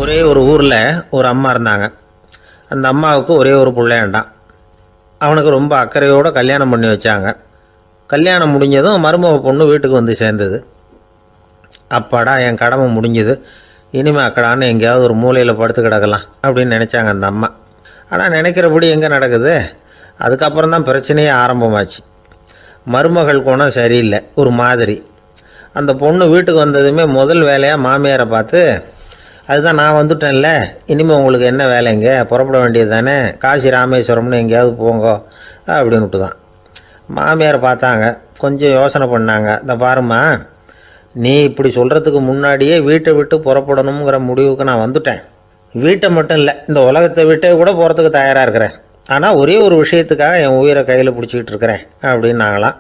ஒரே ஒரு ஊரில் ஒரு அம்மா இருந்தாங்க. அந்த அம்மாவுக்கு ஒரே ஒரு பிள்ளையாண்டான். அவனுக்கு ரொம்ப அக்கறையோடு கல்யாணம் பண்ணி வச்சாங்க. கல்யாணம் முடிஞ்சதும் மருமக பொண்ணு வீட்டுக்கு வந்து சேர்ந்தது. அப்பாடா, என் கடமை முடிஞ்சது, இனிமேல் அக்கடான்னு எங்கேயாவது ஒரு மூலையில் படுத்து கிடக்கலாம் அப்படின்னு நினச்சாங்க அந்த அம்மா. ஆனால் நினைக்கிறபடி எங்கே நடக்குது? அதுக்கப்புறம் தான் பிரச்சனையே ஆரம்பமாச்சு. மருமகள் குணம் சரியில்லை, ஒரு மாதிரி. அந்த பொண்ணு வீட்டுக்கு வந்ததுமே முதல் வேலையாக மாமியாரை பார்த்து, அதுதான் நான் வந்துட்டேன்ல, இனிமேல் உங்களுக்கு என்ன வேலைங்க, புறப்பட வேண்டியது தானே, காசி ராமேஸ்வரம்னு எங்கேயாவது போங்க அப்படின்னுட்டு தான். மாமியார் பார்த்தாங்க, கொஞ்சம் யோசனை பண்ணாங்க. இந்த பாருமா, நீ இப்படி சொல்கிறதுக்கு முன்னாடியே வீட்டை விட்டு புறப்படணுங்கிற முடிவுக்கு நான் வந்துட்டேன். வீட்டை மட்டும் இல்லை, இந்த உலகத்தை விட்டே கூட போகிறதுக்கு தயாராக இருக்கிறேன். ஆனால் ஒரே ஒரு விஷயத்துக்காக என் உயிரை கையில் பிடிச்சிக்கிட்டு இருக்கிறேன் அப்படின்னாங்களாம்.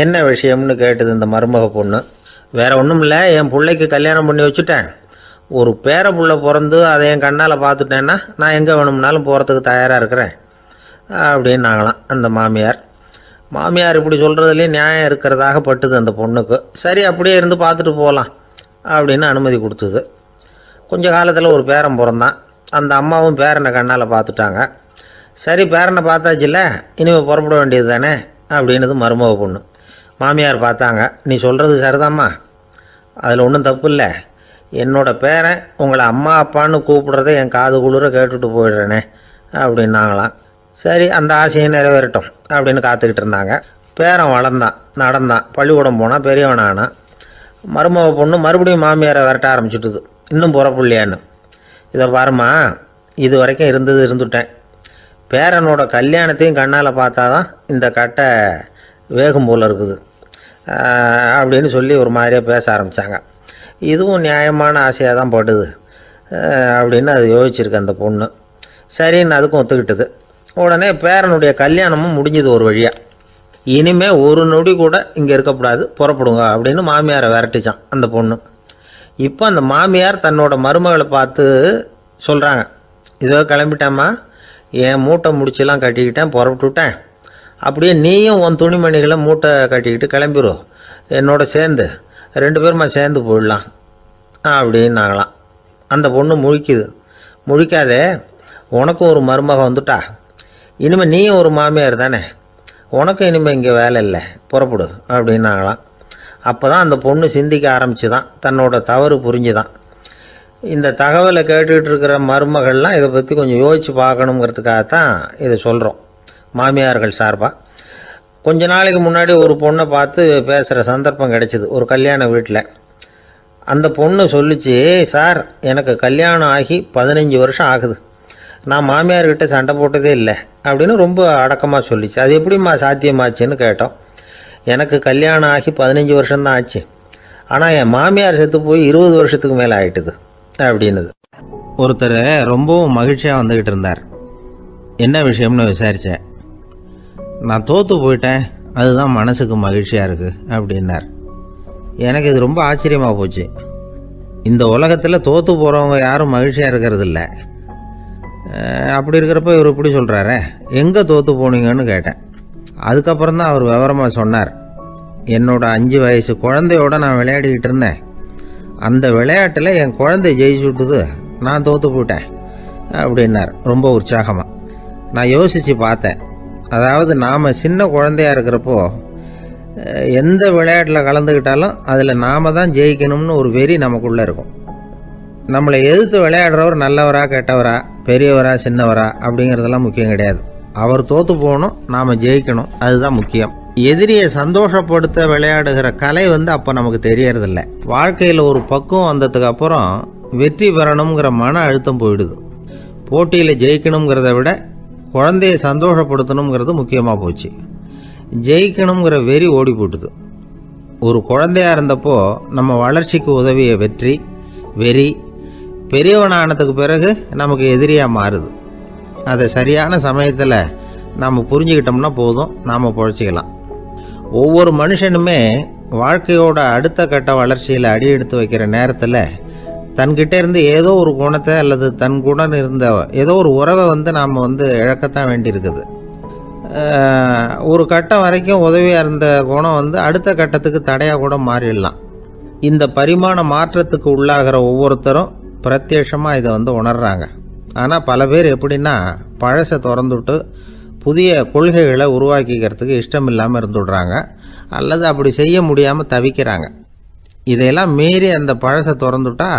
என்ன விஷயம்னு கேட்டது இந்த மருமக பொண்ணு. வேறு ஒன்றும் இல்லை, என் பிள்ளைக்கு கல்யாணம் பண்ணி வச்சுட்டேன். ஒரு பேர புள்ள பிறந்து அதை என் கண்ணால் பார்த்துட்டேன்னா நான் எங்கே வேணும்னாலும் போகிறதுக்கு தயாராக இருக்கிறேன் அப்படின்னாங்களாம் அந்த மாமியார். மாமியார் இப்படி சொல்கிறதுலேயே நியாயம் இருக்கிறதாக பட்டுது அந்த பொண்ணுக்கு. சரி, அப்படியே இருந்து பார்த்துட்டு போகலாம் அப்படின்னு அனுமதி கொடுத்தது. கொஞ்ச காலத்தில் ஒரு பேரன் பிறந்தான். அந்த அம்மாவும் பேரனை கண்ணால் பார்த்துட்டாங்க. சரி, பேரனை பார்த்தாச்சுல்ல, இனிமேல் புறப்பட வேண்டியது தானே அப்படின்னது மருமக பொண்ணு. மாமியார் பார்த்தாங்க, நீ சொல்கிறது சரிதாம்மா, அதில் ஒன்றும் தப்பு இல்லை. என்னோடய பேரன் உங்களை அம்மா அப்பான்னு கூப்பிட்றத என் காது குளிர கேட்டுட்டு போயிடுறேனே அப்படின்னாங்களாம். சரி, அந்த ஆசையை நிறைவேறட்டும் அப்படின்னு காத்துக்கிட்டு இருந்தாங்க. பேரன் வளர்ந்தான், நடந்தான், பள்ளிக்கூடம் போனால் பெரியவனானான். மருமக பொண்ணு மறுபடியும் மாமியாரை விரட்ட ஆரம்பிச்சுட்டுது, இன்னும் புறப்புள்ளையான்னு. இதை பாருமா, இது வரைக்கும் இருந்துட்டேன். பேரனோட கல்யாணத்தையும் கண்ணால் பார்த்தா தான் இந்த கட்டை வேகும் போல் இருக்குது அப்படின்னு சொல்லி ஒரு மாதிரியாக பேச ஆரம்பித்தாங்க. இதுவும் நியாயமான ஆசையாக தான் படுது அப்படின்னு அது யோசிச்சிருக்கு அந்த பொண்ணு. சரின்னு அதுக்கும் ஒத்துக்கிட்டது. உடனே பேரனுடைய கல்யாணமும் முடிஞ்சது ஒரு வழியாக. இனிமேல் ஒரு நொடி கூட இங்கே இருக்கக்கூடாது, புறப்படுங்க அப்படின்னு மாமியாரை விரட்டிச்சான் அந்த பொண்ணு. இப்போ அந்த மாமியார் தன்னோட மருமகளை பார்த்து சொல்கிறாங்க, இதோ கிளம்பிட்டேம்மா, என் மூட்டை முடிச்செல்லாம் கட்டிக்கிட்டேன், புறப்பட்டுவிட்டேன். அப்படியே நீயும் உன் துணிமணிகளை மூட்டை கட்டிக்கிட்டு கிளம்பிடும், என்னோட சேர்ந்து 2 பேருமா சேர்ந்து போயிடலாம் அப்படின்னாங்களாம். அந்த பொண்ணு முழிக்குது. முழிக்காதே, உனக்கும் ஒரு மருமக வந்துட்டா, இனிமேல் நீயும் ஒரு மாமியார் தானே, உனக்கும் இனிமேல் இங்கே வேலை இல்லை, புறப்படு அப்படின்னாங்களாம். அப்போ தான் அந்த பொண்ணு சிந்திக்க ஆரம்பிச்சு தான், தன்னோட தவறு புரிஞ்சுதான். இந்த தகவலை கேட்டுக்கிட்டு இருக்கிற மருமகள்லாம் இதை பற்றி கொஞ்சம் யோசித்து பார்க்கணுங்கிறதுக்காகத்தான் இதை சொல்கிறோம் மாமியார்கள் சார்பாக. கொஞ்ச நாளைக்கு முன்னாடி ஒரு பொண்ணை பார்த்து பேசுகிற சந்தர்ப்பம் கிடச்சிது ஒரு கல்யாண வீட்டில். அந்த பொண்ணு சொல்லிச்சு, சார், எனக்கு கல்யாணம் ஆகி 15 வருஷம் ஆகுது, நான் மாமியார்கிட்ட சண்டை போட்டதே இல்லை அப்படின்னு ரொம்ப அடக்கமாக சொல்லிச்சு. அது எப்படிம்மா சாத்தியமாச்சுன்னு கேட்டோம். எனக்கு கல்யாணம் ஆகி 15 வருஷம்தான் ஆச்சு, ஆனால் என் மாமியார் செத்து போய் 20 வருஷத்துக்கு மேலே ஆகிட்டுது அப்படின்னுது. ஒருத்தர் ரொம்பவும் மகிழ்ச்சியாக வந்துக்கிட்டு இருந்தார். என்ன விஷயம்னு விசாரித்தேன். நான் தோற்று போயிட்டேன், அதுதான் மனசுக்கு மகிழ்ச்சியாக இருக்குது அப்படின்னார். எனக்கு இது ரொம்ப ஆச்சரியமாக போச்சு. இந்த உலகத்தில் தோற்று போகிறவங்க யாரும் மகிழ்ச்சியாக இருக்கிறதில்ல. அப்படி இருக்கிறப்ப இவர் இப்படி சொல்கிறாரே, எங்கே தோற்று போனீங்கன்னு கேட்டேன். அதுக்கப்புறம் தான் அவர் விவரமாக சொன்னார். என்னோட 5 வயசு குழந்தையோடு நான் விளையாடிக்கிட்டு இருந்தேன். அந்த விளையாட்டில் என் குழந்தை ஜெயிச்சு விட்டுது, நான் தோற்று போயிட்டேன் அப்படின்னார் ரொம்ப உற்சாகமாக. நான் யோசித்து பார்த்தேன். அதாவது நாம் சின்ன குழந்தையாக இருக்கிறப்போ எந்த விளையாட்டில் கலந்துக்கிட்டாலும் அதில் நாம் தான் ஜெயிக்கணும்னு ஒரு வெறி நமக்குள்ளே இருக்கும். நம்மளை எதிர்த்து விளையாடுறவர் நல்லவரா கெட்டவரா, பெரியவரா சின்னவரா அப்படிங்கிறதெல்லாம் முக்கியம் கிடையாது. அவர் தோற்று போகணும், நாம் ஜெயிக்கணும், அதுதான் முக்கியம். எதிரியை சந்தோஷப்படுத்த விளையாடுகிற கலை அப்போ நமக்கு தெரியறதில்ல. வாழ்க்கையில் ஒரு பக்குவம் வந்ததுக்கு அப்புறம் வெற்றி பெறணுங்கிற மன அழுத்தம் போயிடுது. போட்டியில் ஜெயிக்கணுங்கிறத விட குழந்தையை சந்தோஷப்படுத்தணுங்கிறது முக்கியமாக போச்சு. ஜெயிக்கணுங்கிற வெறி ஓடி போட்டுது. ஒரு குழந்தையாக இருந்தப்போ நம்ம வளர்ச்சிக்கு உதவிய வெறி பெரியவனானதுக்கு பிறகு நமக்கு எதிரியாக மாறுது. அதை சரியான சமயத்தில் நாம் புரிஞ்சுக்கிட்டோம்னா போதும், நாம் பொழைச்சிக்கலாம். ஒவ்வொரு மனுஷனுமே வாழ்க்கையோட அடுத்த கட்ட வளர்ச்சியில் அடி எடுத்து வைக்கிற நேரத்தில் தன்கிட்ட இருந்து ஏதோ ஒரு குணத்தை அல்லது தன் குணம் இருந்த ஏதோ ஒரு உறவை நாம் இழக்கத்தான் வேண்டியிருக்குது. ஒரு கட்டம் வரைக்கும் உதவியாக இருந்த குணம் அடுத்த கட்டத்துக்கு தடையாக கூட மாறிடலாம். இந்த பரிமாண மாற்றத்துக்கு உள்ளாகிற ஒவ்வொருத்தரும் பிரத்யட்சமாக இதை உணர்றாங்க. ஆனால் பல பேர் எப்படின்னா பழசை திறந்துவிட்டு புதிய கொள்கைகளை உருவாக்கிக்கிறதுக்கு இஷ்டம் இல்லாமல் இருந்துடுறாங்க, அல்லது அப்படி செய்ய முடியாமல் தவிக்கிறாங்க. இதையெல்லாம் மீறி அந்த பழசை திறந்துட்டா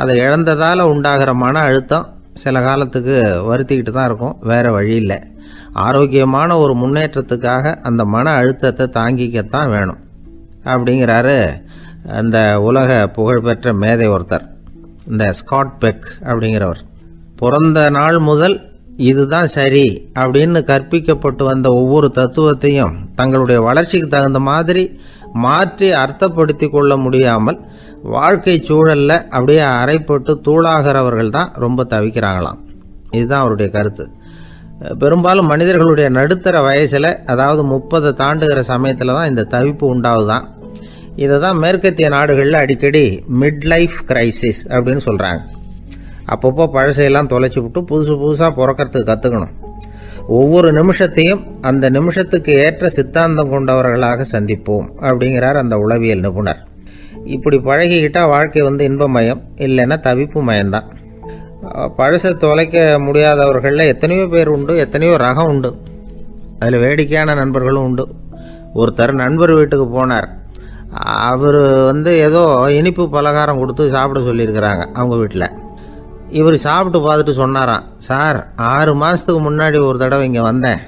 அதை இழந்ததால் உண்டாகிற மன அழுத்தம் சில காலத்துக்கு வருத்திக்கிட்டு தான் இருக்கும், வேறு வழி இல்லை. ஆரோக்கியமான ஒரு முன்னேற்றத்துக்காக அந்த மன அழுத்தத்தை தாங்கிக்கத்தான் வேணும் அப்படிங்கிறாரு அந்த உலக புகழ்பெற்ற மேதை ஒருத்தர், இந்த ஸ்காட் பெக் அப்படிங்கிறவர். பிறந்த நாள் முதல் இதுதான் சரி அப்படின்னு கற்பிக்கப்பட்டு வந்த ஒவ்வொரு தத்துவத்தையும் தங்களுடைய வளர்ச்சிக்கு தகுந்த மாதிரி மாற்றி அர்த்தப்படுத்தி கொள்ள முடியாமல் வாழ்க்கை சூழலில் அப்படியே அரைப்பட்டு தூளாகிறவர்கள் தான் ரொம்ப தவிக்கிறாங்களாம். இதுதான் அவருடைய கருத்து. பெரும்பாலும் மனிதர்களுடைய நடுத்தர வயசில், அதாவது 30 தாண்டுகிற சமயத்தில் தான் இந்த தவிப்பு உண்டாகுதான். இதை தான் மேற்கத்திய நாடுகளில் அடிக்கடி மிட் லைஃப் கிரைசிஸ் அப்படின்னு சொல்கிறாங்க. அப்பப்போ பழசையெல்லாம் தொலைச்சி விட்டு புதுசாக பிறக்கிறதுக்கு கற்றுக்கணும். ஒவ்வொரு நிமிஷத்தையும் அந்த நிமிஷத்துக்கு ஏற்ற சித்தாந்தம் கொண்டவர்களாக சந்திப்போம் அப்படிங்கிறார் அந்த உளவியல் நிபுணர். இப்படி பழகிக்கிட்டால் வாழ்க்கை இன்பமயம், இல்லைன்னா தவிப்பு மயம்தான். பழசை தொலைக்க முடியாதவர்களில் எத்தனையோ பேர் உண்டு, எத்தனையோ ரகம் உண்டு. அதில் வேடிக்கையான நண்பர்களும் உண்டு. ஒருத்தர் நண்பர் வீட்டுக்கு போனார். அவர் ஏதோ இனிப்பு பலகாரம் கொடுத்து சாப்பிட சொல்லியிருக்கிறாங்க அவங்க வீட்டில். இவர் சாப்பிட்டு பார்த்துட்டு சொன்னாராம், சார் 6 மாதத்துக்கு முன்னாடி ஒரு தடவை இங்கே வந்தேன்,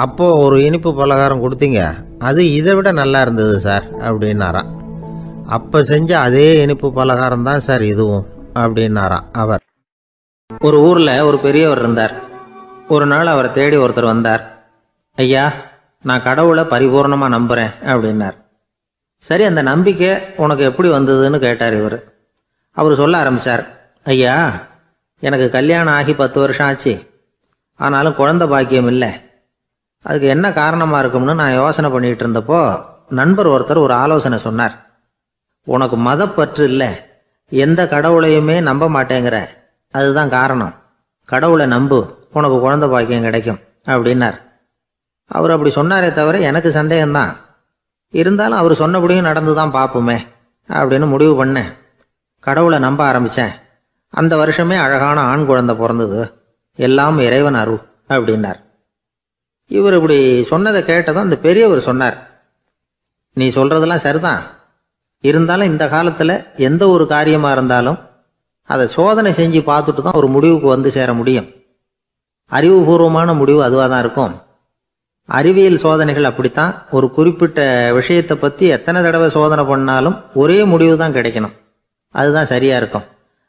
அப்போது ஒரு இனிப்பு பலகாரம் கொடுத்தீங்க, அது இதை விட நல்லா இருந்தது சார் அப்படின்னாராம். அப்போ செஞ்ச அதே இனிப்பு பலகாரம் தான் சார் இதுவும் அப்படின்னாராம் அவர். ஒரு ஊரில் ஒரு பெரியவர் இருந்தார். ஒரு நாள் அவரை தேடி ஒருத்தர் வந்தார். ஐயா, நான் கடவுளை பரிபூர்ணமாக நம்புகிறேன் அப்படின்னார். சரி, அந்த நம்பிக்கை உனக்கு எப்படி வந்ததுன்னு கேட்டார் இவர். அவர் சொல்ல ஆரம்பித்தார், ஐயா, எனக்கு கல்யாணம் ஆகி 10 வருஷம் ஆச்சு, ஆனாலும் குழந்தை பாக்கியம் இல்லை. அதுக்கு என்ன காரணமாக இருக்கும்னு நான் யோசனை பண்ணிகிட்டு இருந்தப்போ நண்பர் ஒருத்தர் ஒரு ஆலோசனை சொன்னார். உனக்கு மதப்பற்று இல்லை, எந்த கடவுளையுமே நம்ப மாட்டேங்கிற, அதுதான் காரணம். கடவுளை நம்பு, உனக்கு குழந்தை பாக்கியம் கிடைக்கும் அப்படின்னார். அவர் அப்படி சொன்னாரே தவிர எனக்கு சந்தேகம்தான். இருந்தாலும் அவர் சொன்னபடியும் நடந்து தான் பார்ப்போமே அப்படின்னு முடிவு பண்ணேன். கடவுளை நம்ப ஆரம்பித்தேன். அந்த வருஷமே அழகான ஆண் குழந்தை பிறந்தது. எல்லாம் இறைவன் அருள் அப்படின்னார். இவர் இப்படி சொன்னதை கேட்டதும் அந்த பெரியவர் சொன்னார், நீ சொல்கிறதெல்லாம் சரிதான், இருந்தாலும் இந்த காலத்தில் எந்த ஒரு காரியமாக இருந்தாலும் அதை சோதனை செஞ்சு பார்த்துட்டு தான் ஒரு முடிவுக்கு சேர முடியும். அறிவுபூர்வமான முடிவு அதுவாக தான் இருக்கும். அறிவியல் சோதனைகள் அப்படித்தான். ஒரு குறிப்பிட்ட விஷயத்தை பற்றி எத்தனை தடவை சோதனை பண்ணாலும் ஒரே முடிவு தான் கிடைக்கணும், அதுதான் சரியாக இருக்கும்.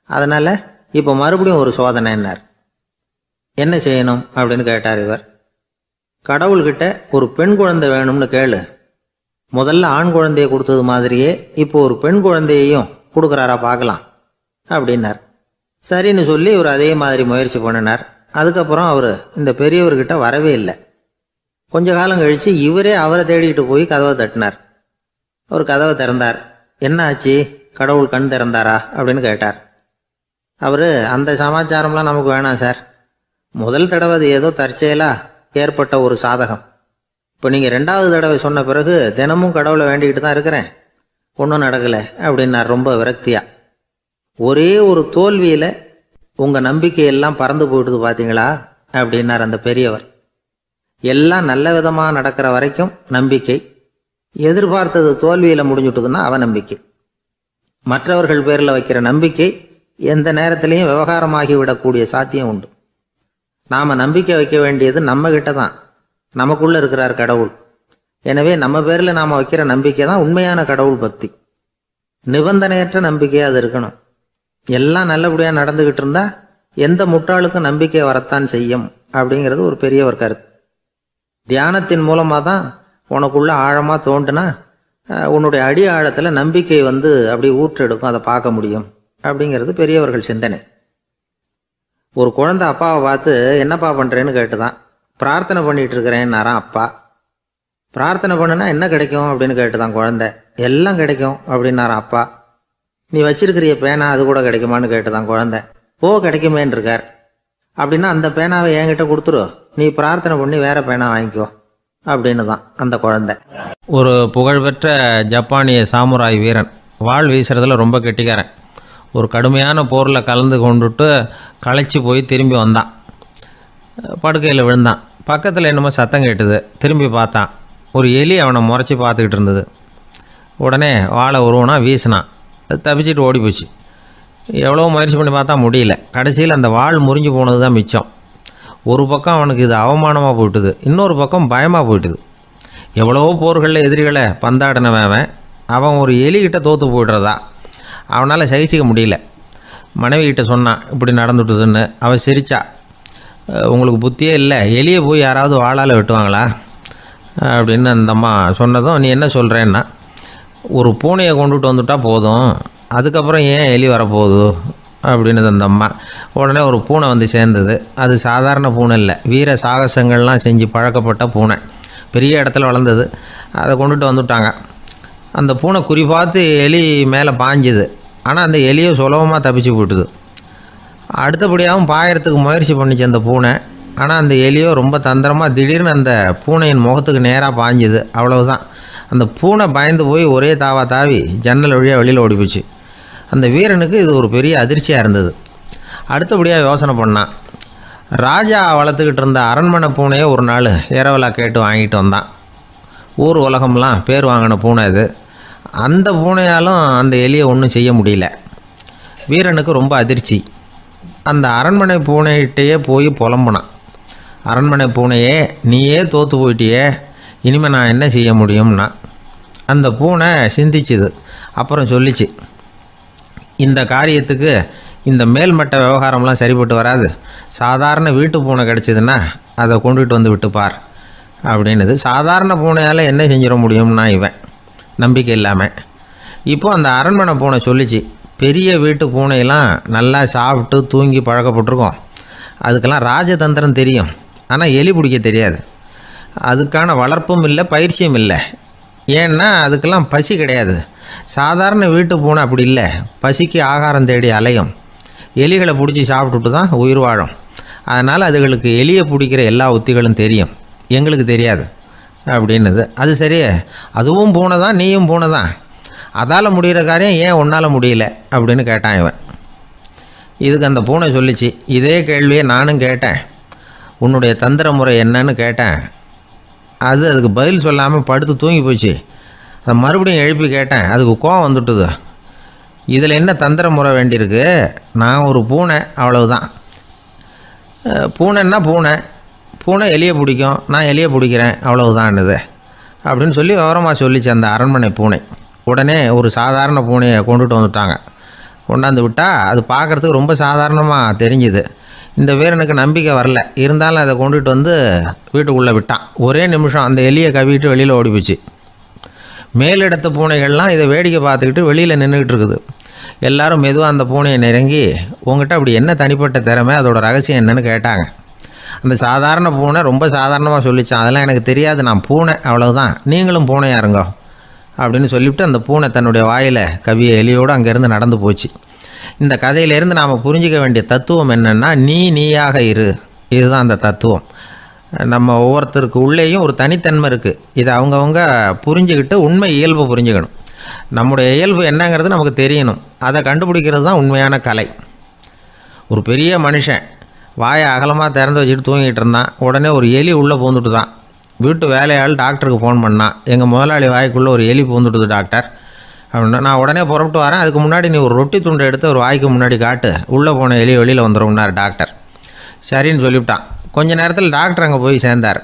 அதனால் இப்போ மறுபடியும் ஒரு சோதனைன்னார். என்ன செய்யணும் அப்படின்னு கேட்டார் இவர். கடவுள்கிட்ட ஒரு பெண் குழந்தை வேணும்னு கேளு. முதல்ல ஆண் குழந்தையை கொடுத்தது மாதிரியே இப்போ ஒரு பெண் குழந்தையையும் கொடுக்குறாரா பார்க்கலாம் அப்படின்னார். சரின்னு சொல்லி இவர் அதே மாதிரி முயற்சி பண்ணினார். அதுக்கப்புறம் அவர் இந்த பெரியவர்கிட்ட வரவே இல்லை. கொஞ்ச காலம் கழித்து இவரே அவரை தேடிக்கிட்டு போய் கதவை தட்டினார். அவர் கதவை திறந்தார். என்ன ஆச்சு, கடவுள் கண் திறந்தாரா அப்படின்னு கேட்டார். அவர், அந்த சமாச்சாரம்லாம் நமக்கு வேணாம் சார், முதல் தடவை அது ஏதோ தற்செயலாக ஏற்பட்ட ஒரு சாதகம். இப்போ நீங்கள் 2வது தடவை சொன்ன பிறகு தினமும் கடவுளை வேண்டிக்கிட்டு தான் இருக்கிறேன், ஒன்றும் நடக்கலை அப்படின்னார் ரொம்ப விரக்தியாக. ஒரே ஒரு தோல்வியில் உங்கள் நம்பிக்கையெல்லாம் பறந்து போயிடுது பார்த்தீங்களா அப்படின்னார் அந்த பெரியவர். எல்லாம் நல்ல விதமாக நடக்கிற வரைக்கும் நம்பிக்கை, எதிர்பார்த்தது தோல்வியில் முடிஞ்சுட்டுதுன்னா அவநம்பிக்கை. மற்றவர்கள் பேரில் வைக்கிற நம்பிக்கை எந்த நேரத்திலையும் விவகாரமாகி விடக்கூடிய சாத்தியம் உண்டு. நாம் நம்பிக்கை வைக்க வேண்டியது நம்மகிட்ட தான், நமக்குள்ளே இருக்கிறார் கடவுள். எனவே நம்ம பேரில் நாம் வைக்கிற நம்பிக்கை தான் உண்மையான கடவுள் பக்தி. நிபந்தனையற்ற நம்பிக்கையாக அது இருக்கணும். எல்லாம் நல்லபடியாக நடந்துக்கிட்டு இருந்தால் எந்த முட்டாளுக்கும் நம்பிக்கை வரத்தான் செய்யும் அப்படிங்கிறது ஒரு பெரியவர் கருத்து. தியானத்தின் மூலமாக தான் உனக்குள்ள ஆழமாக தோண்டுனா உன்னுடைய அடி ஆழத்தில் நம்பிக்கை அப்படி ஊற்றெடுக்கும், அதை பார்க்க முடியும் அப்படிங்கிறது பெரியவர்கள் சிந்தனை. ஒரு குழந்தை அப்பாவை பார்த்து என்னப்பா பண்ணுறேன்னு கேட்டுதான். பிரார்த்தனை பண்ணிகிட்டு இருக்கிறேன்னாரான் அப்பா. பிரார்த்தனை பண்ணுனா என்ன கிடைக்கும் அப்படின்னு கேட்டுதான் குழந்தை. எல்லாம் கிடைக்கும் அப்படின்னாரான் அப்பா. நீ வச்சிருக்கிறிய பேனா அது கூட கிடைக்குமான்னு கேட்டுதான் குழந்தை. கிடைக்குமேன்னு இருக்கார். அப்படின்னா அந்த பேனாவை என்கிட்ட கொடுத்துரு, நீ பிரார்த்தனை பண்ணி வேற பேனா வாங்கிக்கோ அப்படின்னு தான் அந்த குழந்தை. ஒரு புகழ்பெற்ற ஜப்பானிய சாமுராய் வீரன், வாள் வீசுறதுல ரொம்ப கெட்டிக்காரன். ஒரு கடுமையான போரில் கலந்து கொண்டுட்டு களைச்சி போய் திரும்பி வந்தான். படுக்கையில் விழுந்தான். பக்கத்தில் என்னமோ சத்தம் கேட்டுது. திரும்பி பார்த்தான். ஒரு எலி அவனை முறைச்சி பார்த்துக்கிட்டு இருந்தது. உடனே வாழை உருவனா வீசினான். அது தப்பிச்சிட்டு ஓடி போச்சு. எவ்வளோ முயற்சி பண்ணி பார்த்தா முடியல. கடைசியில் அந்த வாள் முறிஞ்சு போனது தான் மிச்சம். ஒரு பக்கம் அவனுக்கு இது அவமானமாக போயிட்டுது, இன்னொரு பக்கம் பயமாக போயிட்டுது. எவ்வளவோ போர்களில் எதிரிகளை பந்தாடினவன் அவன் ஒரு எலிகிட்ட தோற்று போய்டுறதா அவனால் சகிச்சிக்க முடியல. மனைவிகிட்ட சொன்னான் இப்படி நடந்துட்டுதுன்னு. அவள் சிரிச்சா. உங்களுக்கு புத்தியே இல்லை, எலியை போய் யாராவது வாளால் வெட்டுவாங்களா அப்படின்னு அந்த அம்மா சொன்னதும், நீ என்ன சொல்கிறேன்னா, ஒரு பூனையை கொண்டுட்டு வந்துட்டா போதும், அதுக்கப்புறம் ஏன் எலி வரப்போகுது அப்படின்னு அந்த அம்மா. உடனே ஒரு பூனை வந்து சேர்ந்தது. அது சாதாரண பூனை இல்லை, வீர சாகசங்கள்லாம் செஞ்சு பழக்கப்பட்ட பூனை. பெரிய இடத்துல வளர்ந்தது. அதை கொண்டுட்டு வந்துட்டாங்க. அந்த பூனை குறி பார்த்து எலி மேலே பாஞ்சுது. ஆனால் அந்த எலியை சுலபமாக தப்பிச்சு போட்டுது. அடுத்தபடியாகவும் பாயறதுக்கு முயற்சி பண்ணிச்சு அந்த பூனை. ஆனால் அந்த எலியோ ரொம்ப தந்திரமாக திடீர்னு அந்த பூனையின் முகத்துக்கு நேராக பாஞ்சுது. அவ்வளவுதான். அந்த பூனை பயந்து போய் ஒரே தாவி ஜன்னல் வழியாக வெளியில் ஓடி போச்சு. அந்த வீரனுக்கு இது ஒரு பெரிய அதிர்ச்சியாக இருந்தது. அடுத்தபடியாக யோசனை பண்ணான். ராஜா வளர்த்துக்கிட்டு இருந்த அரண்மனை பூனையை ஒரு நாள் இரவலாக கேட்டு வாங்கிட்டு வந்தான். ஊர் உலகம்லாம் பேர் வாங்கின பூனை இது. அந்த பூனையாலும் அந்த எலியை ஒன்றும் செய்ய முடியல. வீரனுக்கு ரொம்ப அதிர்ச்சி. அந்த அரண்மனை பூனைகிட்டையே போய் புலம்புனான். அரண்மனை பூனையே, நீயே தோற்று போயிட்டியே, இனிமேல் நான் என்ன செய்ய முடியும்னா. அந்த பூனை சிந்திச்சுது. அப்புறம் சொல்லிச்சு, இந்த காரியத்துக்கு இந்த மேல்மட்ட விவகாரம்லாம் சரிப்பட்டு வராது. சாதாரண வீட்டு பூனை கிடச்சிதுன்னா அதை கொண்டுகிட்டு வந்து விட்டுப்பார் அப்படின்னுது. சாதாரண பூனையால் என்ன செஞ்சிட முடியும்னா இவன் நம்பிக்கை இல்லாமல். இப்போது அந்த அரண்மனை பூனை சொல்லிச்சு, பெரிய வீட்டு பூனையெல்லாம் நல்லா சாப்பிட்டு தூங்கி பழக்கப்பட்டிருக்கோம். அதுக்கெல்லாம் ராஜதந்திரம் தெரியும், ஆனால் எலி பிடிக்க தெரியாது. அதுக்கான வளர்ப்பும் இல்லை, பயிற்சியும் இல்லை. ஏன்னா அதுக்கெல்லாம் பசி கிடையாது. சாதாரண வீட்டு பூனை அப்படி இல்லை, பசிக்கு ஆகாரம் தேடி அலையும். எலிகளை பிடிச்சி சாப்பிட்டுட்டு தான் உயிர் வாழும். அதனால் அதுகளுக்கு எலியை பிடிக்கிற எல்லா உத்திகளும் தெரியும், எங்களுக்கு தெரியாது அப்படின்னுது. அது சரியே, அதுவும் பூனை தான், நீயும் பூனை தான், அதால் முடிகிற காரியம் ஏன் உன்னால் முடியல அப்படின்னு கேட்டான் இவன். இதுக்கு அந்த பூனை சொல்லிச்சு, இதே கேள்வியை நானும் கேட்டேன், உன்னுடைய தந்திர முறை என்னன்னு கேட்டேன். அதுக்கு பதில் சொல்லாமல் படுத்து தூங்கி போச்சு. அதை மறுபடியும் எழுப்பி கேட்டேன், அதுக்கு கோவம் வந்துட்டுது. இதில் என்ன தந்திர முறை வேண்டியிருக்கு? நான் ஒரு பூனை, அவ்வளவுதான். பூனைன்னா பூனை, பூனை எலியை பிடிக்கும், நான் எலியை பிடிக்கிறேன், அவ்வளவுதான்னுது அப்படின்னு சொல்லி விவரமாக சொல்லிச்சு அந்த அரண்மனை பூனை. உடனே ஒரு சாதாரண பூனையை கொண்டுட்டு வந்துட்டாங்க. கொண்டாந்து விட்டால் அது பார்க்குறதுக்கு ரொம்ப சாதாரணமாக தெரிஞ்சுது. இந்த வீரனுக்கு நம்பிக்கை வரல. இருந்தாலும் அதை கொண்டுட்டு வந்து வீட்டுக்குள்ளே விட்டான். ஒரே நிமிஷம் அந்த எலியை கவிட்டு வெளியில் ஓடி போச்சு. மேலிடத்த பூனைகள்லாம் இதை வேடிக்கை பார்த்துக்கிட்டு வெளியில் நின்றுக்கிட்டு இருக்குது. எல்லோரும் மெதுவாக அந்த பூனையை நெருங்கி, உங்கள்கிட்ட அப்படி என்ன தனிப்பட்ட திறமை, அதோட ரகசியம் என்னன்னு கேட்டாங்க. அந்த சாதாரண பூனை ரொம்ப சாதாரணமாக சொல்லிச்சான், அதெல்லாம் எனக்கு தெரியாது, நான் பூனை, அவ்வளவுதான், நீங்களும் பூனையாக இருங்கோ அப்படின்னு சொல்லிவிட்டு அந்த பூனை தன்னுடைய வாயில் கவிய எலியோடு அங்கேருந்து நடந்து போச்சு. இந்த கதையிலேருந்து நாம் புரிஞ்சிக்க வேண்டிய தத்துவம் என்னென்னா, நீயாக இரு. இதுதான் அந்த தத்துவம். நம்ம ஒவ்வொருத்தருக்கு உள்ளேயும் ஒரு தனித்தன்மை இருக்குது. இதை அவங்கவுங்க புரிஞ்சுக்கிட்டு உண்மை இயல்பு புரிஞ்சுக்கணும். நம்முடைய இயல்பு என்னங்கிறது நமக்கு தெரியணும். அதை கண்டுபிடிக்கிறது தான் உண்மையான கலை. ஒரு பெரிய மனுஷன் வாயை அகலமாக திறந்து வச்சுட்டு தூங்கிட்டு இருந்தான். உடனே ஒரு எலி உள்ளே பூந்துட்டு தான். வீட்டு வேலையாள் டாக்டருக்கு ஃபோன் பண்ணான், எங்கள் முதலாளி வாய்க்குள்ளே ஒரு எலி பூந்துட்டுது டாக்டர் அப்படின்னா. நான் உடனே புறப்பட்டு வரேன், அதுக்கு முன்னாடி நீ ஒரு ரொட்டி துண்டை எடுத்து ஒரு வாய்க்கு முன்னாடி காட்டு, உள்ளே போன எலி வெளியில் வந்துடும்னார் டாக்டர். சரின்னு சொல்லிவிட்டான். கொஞ்ச நேரத்தில் டாக்டர் அங்கே போய் சேர்ந்தார்.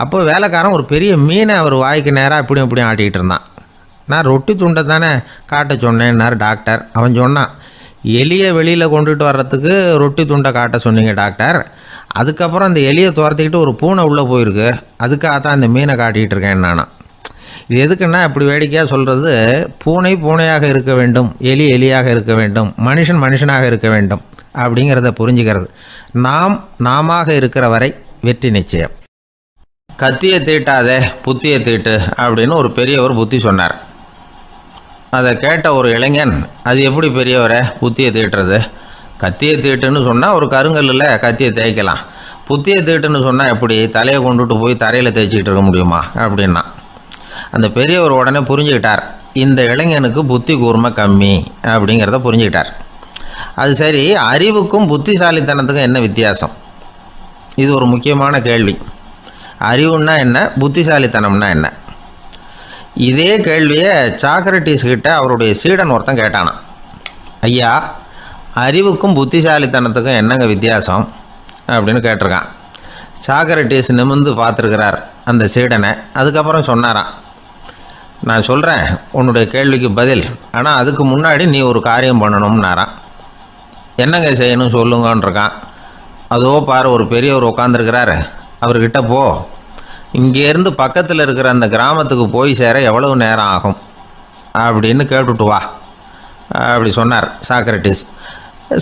அப்போ வேலைக்காரன் ஒரு பெரிய மீனை அவர் வாய்க்கு நேராக இப்படியும் ஆட்டிக்கிட்டு இருந்தான். நான் ரொட்டி துண்டை தானே காட்ட சொன்னேன்னார் டாக்டர். அவன் சொன்னான், எலியை வெளியில் கொண்டுட்டு வர்றதுக்கு ரொட்டி துண்டை காட்ட சொன்னீங்க டாக்டர், அதுக்கப்புறம் அந்த எலியை துரத்திக்கிட்டு ஒரு பூனை உள்ளே போயிருக்கு, அதுக்காக தான் இந்த மீனை காட்டிகிட்டு இருக்கேன் நானா. இது எதுக்குன்னா, இப்படி வேடிக்கையாக சொல்கிறது, பூனை பூனையாக இருக்க வேண்டும், எலி எலியாக இருக்க வேண்டும், மனுஷன் மனுஷனாக இருக்க வேண்டும் அப்படிங்கிறத புரிஞ்சுக்கிறது. நாம இருக்கிற வரை வெற்றி நிச்சயம். கத்தியை தீட்டாதே புத்தியை தீட்டு அப்படின்னு ஒரு பெரியவர் புத்தி சொன்னார். அதை கேட்ட ஒரு இளைஞன், அது எப்படி பெரியவரை புத்தியை தீட்டுறது? கத்தியை தீட்டுன்னு சொன்னால் ஒரு கருங்கல்லில் கத்தியை தேய்க்கலாம், புத்தியை தீட்டுன்னு சொன்னால் எப்படி தலையை கொண்டுட்டு போய் தரையில் தேய்ச்சிக்கிட்டு இருக்க முடியுமா அப்படின்னா. அந்த பெரியவர் உடனே புரிஞ்சுக்கிட்டார், இந்த இளைஞனுக்கு புத்தி கூர்மை கம்மி அப்படிங்கிறத புரிஞ்சுக்கிட்டார். அது சரி, அறிவுக்கும் புத்திசாலித்தனத்துக்கும் என்ன வித்தியாசம்? இது ஒரு முக்கியமான கேள்வி. அறிவுன்னா என்ன, புத்திசாலித்தனம்னா என்ன? இதே கேள்வியை சாக்ரட்டிஸ் கிட்ட அவருடைய சீடன் ஒருத்தன் கேட்டானான். ஐயா, அறிவுக்கும் புத்திசாலித்தனத்துக்கும் என்னங்க வித்தியாசம் அப்படின்னு கேட்டிருக்கான். சாக்ரட்டிஸ் நிமிர்ந்து பார்த்துருக்கிறார் அந்த சீடனை. அதுக்கப்புறம் சொன்னாராம், நான் சொல்கிறேன் உன்னுடைய கேள்விக்கு பதில், ஆனால் அதுக்கு முன்னாடி நீ ஒரு காரியம் பண்ணணும்னாரான். என்னங்க செய்யணும் சொல்லுங்கன்றிருக்கான். அதோ பாரு, ஒரு பெரியவர் உட்காந்துருக்கிறாரு, அவர்கிட்ட போ, இங்கேருந்து பக்கத்தில் இருக்கிற அந்த கிராமத்துக்கு போய் சேர எவ்வளவு நேரம் ஆகும் அப்படின்னு கேட்டுட்டு வா அப்படி சொன்னார் சாக்ரட்டிஸ்.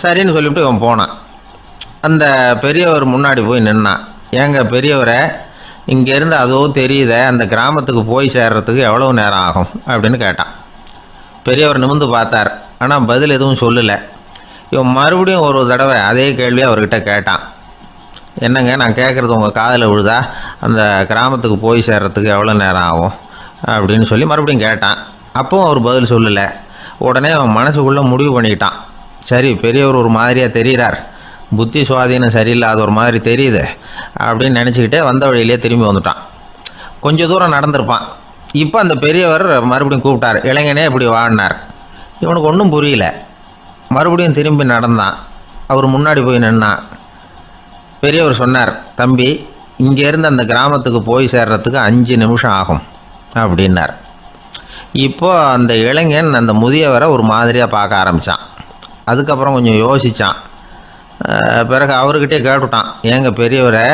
சரின்னு சொல்லிவிட்டு இவன் போனான். அந்த பெரியவர் முன்னாடி போய் நின்னான். ஏங்க பெரியவரை, இங்கேருந்து அதோ தெரியுத அந்த கிராமத்துக்கு போய் சேர்றதுக்கு எவ்வளவு நேரம் ஆகும் அப்படின்னு கேட்டான். பெரியவர் நிமிர்ந்து பார்த்தார், ஆனால் பதில் எதுவும் சொல்லலை. இவன் மறுபடியும் ஒரு தடவை அதே கேள்வியை அவர்கிட்ட கேட்டான். என்னங்க, நான் கேட்குறது உங்கள் காதில் விழுதா, அந்த கிராமத்துக்கு போய் சேர்றதுக்கு எவ்வளோ நேரம் ஆகும் அப்படின்னு சொல்லி மறுபடியும் கேட்டான். அப்பவும் அவர் பதில் சொல்லலை. உடனே அவன் மனசுக்குள்ளே முடிவு பண்ணிக்கிட்டான், சரி பெரியவர் ஒரு மாதிரியாக தெரிகிறார், புத்தி சுவாதீனம் சரியில்லாத ஒரு மாதிரி தெரியுது அப்படின்னு நினச்சிக்கிட்டே வந்த வழியிலே திரும்பி வந்துட்டான். கொஞ்சம் தூரம் நடந்திருப்பான். இப்போ அந்த பெரியவர் மறுபடியும் கூப்பிட்டார். இளைஞனே இப்படி வாடினார். இவனுக்கு ஒன்றும் புரியல. மறுபடியும் திரும்பி நடந்தான். அவர் முன்னாடி போய் நின்னான். பெரியவர் சொன்னார், தம்பி, இங்கேருந்து அந்த கிராமத்துக்கு போய் சேர்றதுக்கு 5 நிமிஷம் ஆகும் அப்படின்னார். இப்போது அந்த இளைஞன் அந்த முதியவரை ஒரு மாதிரியாக பார்க்க ஆரம்பித்தான். அதுக்கப்புறம் கொஞ்சம் யோசித்தான். பிறகு அவர்கிட்டே கேட்டுட்டான், ஏங்க பெரியவரை,